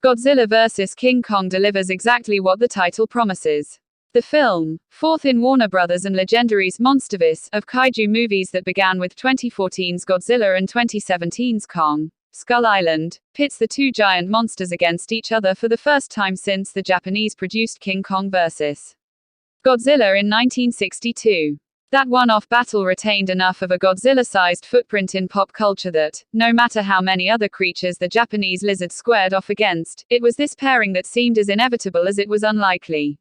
Godzilla vs. King Kong delivers exactly what the title promises. The film, fourth in Warner Bros. And Legendary's Monsterverse of kaiju movies that began with 2014's Godzilla and 2017's Kong, Skull Island, pits the two giant monsters against each other for the first time since the Japanese-produced King Kong vs. Godzilla in 1962. That one-off battle retained enough of a Godzilla-sized footprint in pop culture that, no matter how many other creatures the Japanese lizard squared off against, it was this pairing that seemed as inevitable as it was unlikely.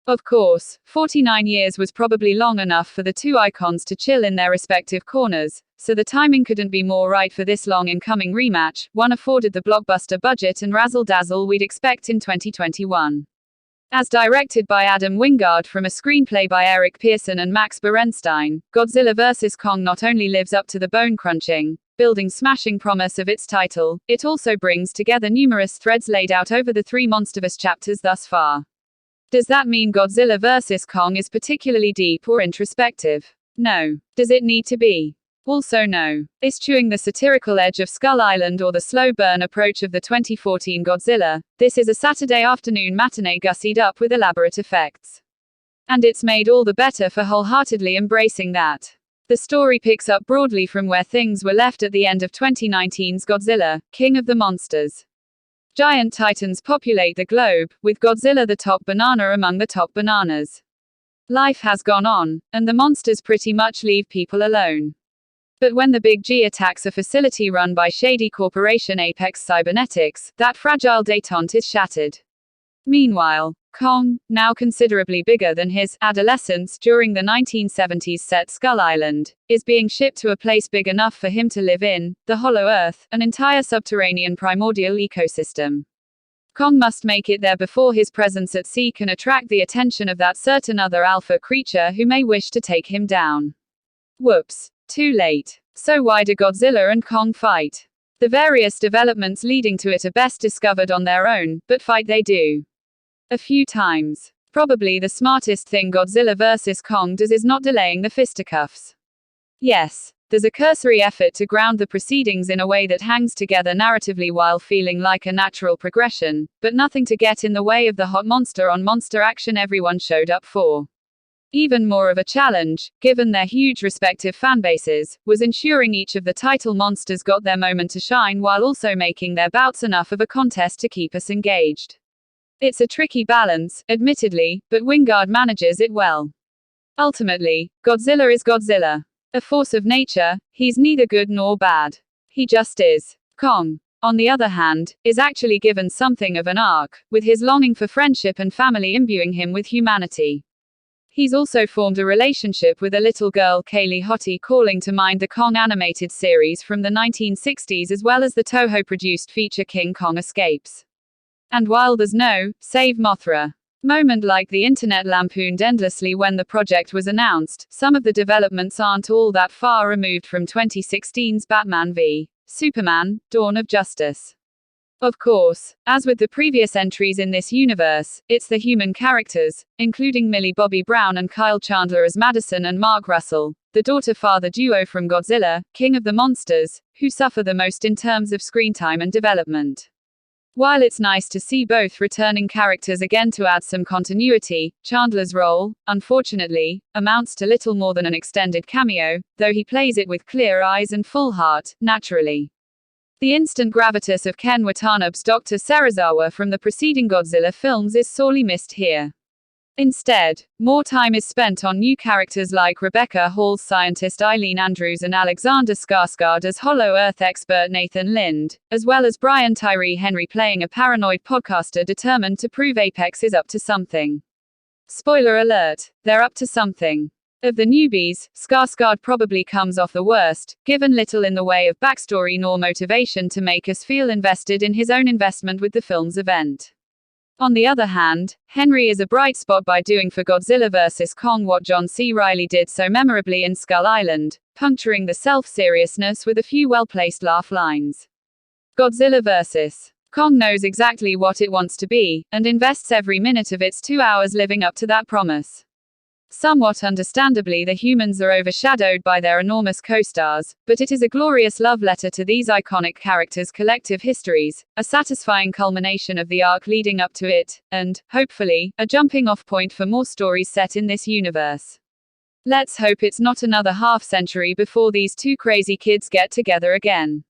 Of course, 49 years was probably long enough for the two icons to chill in their respective corners, so the timing couldn't be more right for this long-incoming rematch, one afforded the blockbuster budget and razzle-dazzle we'd expect in 2021. As directed by Adam Wingard from a screenplay by Eric Pearson and Max Berenstein, Godzilla vs. Kong not only lives up to the bone-crunching, building-smashing promise of its title, it also brings together numerous threads laid out over the three Monsterverse chapters thus far. Does that mean Godzilla vs. Kong is particularly deep or introspective? No. Does it need to be? Also no. Eschewing the satirical edge of Skull Island or the slow burn approach of the 2014 Godzilla, this is a Saturday afternoon matinee gussied up with elaborate effects. And it's made all the better for wholeheartedly embracing that. The story picks up broadly from where things were left at the end of 2019's Godzilla, King of the Monsters. Giant titans populate the globe, with Godzilla the top banana among the top bananas. Life has gone on, and the monsters pretty much leave people alone. But when the Big G attacks a facility run by shady corporation Apex Cybernetics, that fragile détente is shattered. Meanwhile, Kong, now considerably bigger than his adolescence during the 1970s set Skull Island, is being shipped to a place big enough for him to live in, the Hollow Earth, an entire subterranean primordial ecosystem. Kong must make it there before his presence at sea can attract the attention of that certain other alpha creature who may wish to take him down. Whoops. Too late. So why do Godzilla and Kong fight? The various developments leading to it are best discovered on their own, but fight they do. A few times. Probably the smartest thing Godzilla vs. Kong does is not delaying the fisticuffs. Yes, there's a cursory effort to ground the proceedings in a way that hangs together narratively while feeling like a natural progression, but nothing to get in the way of the hot monster-on-monster action everyone showed up for. Even more of a challenge, given their huge respective fanbases, was ensuring each of the title monsters got their moment to shine while also making their bouts enough of a contest to keep us engaged. It's a tricky balance, admittedly, but Wingard manages it well. Ultimately, Godzilla is Godzilla. A force of nature, he's neither good nor bad. He just is. Kong, on the other hand, is actually given something of an arc, with his longing for friendship and family imbuing him with humanity. He's also formed a relationship with a little girl Kaylee Hottie calling to mind the Kong animated series from the 1960s as well as the Toho-produced feature King Kong Escapes. And while there's no Save Mothra moment like the internet lampooned endlessly when the project was announced, some of the developments aren't all that far removed from 2016's Batman v Superman, Dawn of Justice. Of course, as with the previous entries in this universe, it's the human characters, including Millie Bobby Brown and Kyle Chandler as Madison and Mark Russell, the daughter-father duo from Godzilla, King of the Monsters, who suffer the most in terms of screen time and development. While it's nice to see both returning characters again to add some continuity, Chandler's role, unfortunately, amounts to little more than an extended cameo, though he plays it with clear eyes and full heart, naturally. The instant gravitas of Ken Watanabe's Dr. Serizawa from the preceding Godzilla films is sorely missed here. Instead, more time is spent on new characters like Rebecca Hall's scientist Eileen Andrews and Alexander Skarsgård as Hollow Earth expert Nathan Lind, as well as Brian Tyree Henry playing a paranoid podcaster determined to prove Apex is up to something. Spoiler alert, they're up to something. Of the newbies, Skarsgård probably comes off the worst, given little in the way of backstory nor motivation to make us feel invested in his own investment with the film's event. On the other hand, Henry is a bright spot by doing for Godzilla vs. Kong what John C. Reilly did so memorably in Skull Island, puncturing the self-seriousness with a few well-placed laugh lines. Godzilla vs. Kong knows exactly what it wants to be, and invests every minute of its 2 hours living up to that promise. Somewhat understandably, the humans are overshadowed by their enormous co-stars, but it is a glorious love letter to these iconic characters' collective histories, a satisfying culmination of the arc leading up to it, and, hopefully, a jumping-off point for more stories set in this universe. Let's hope it's not another half-century before these two crazy kids get together again.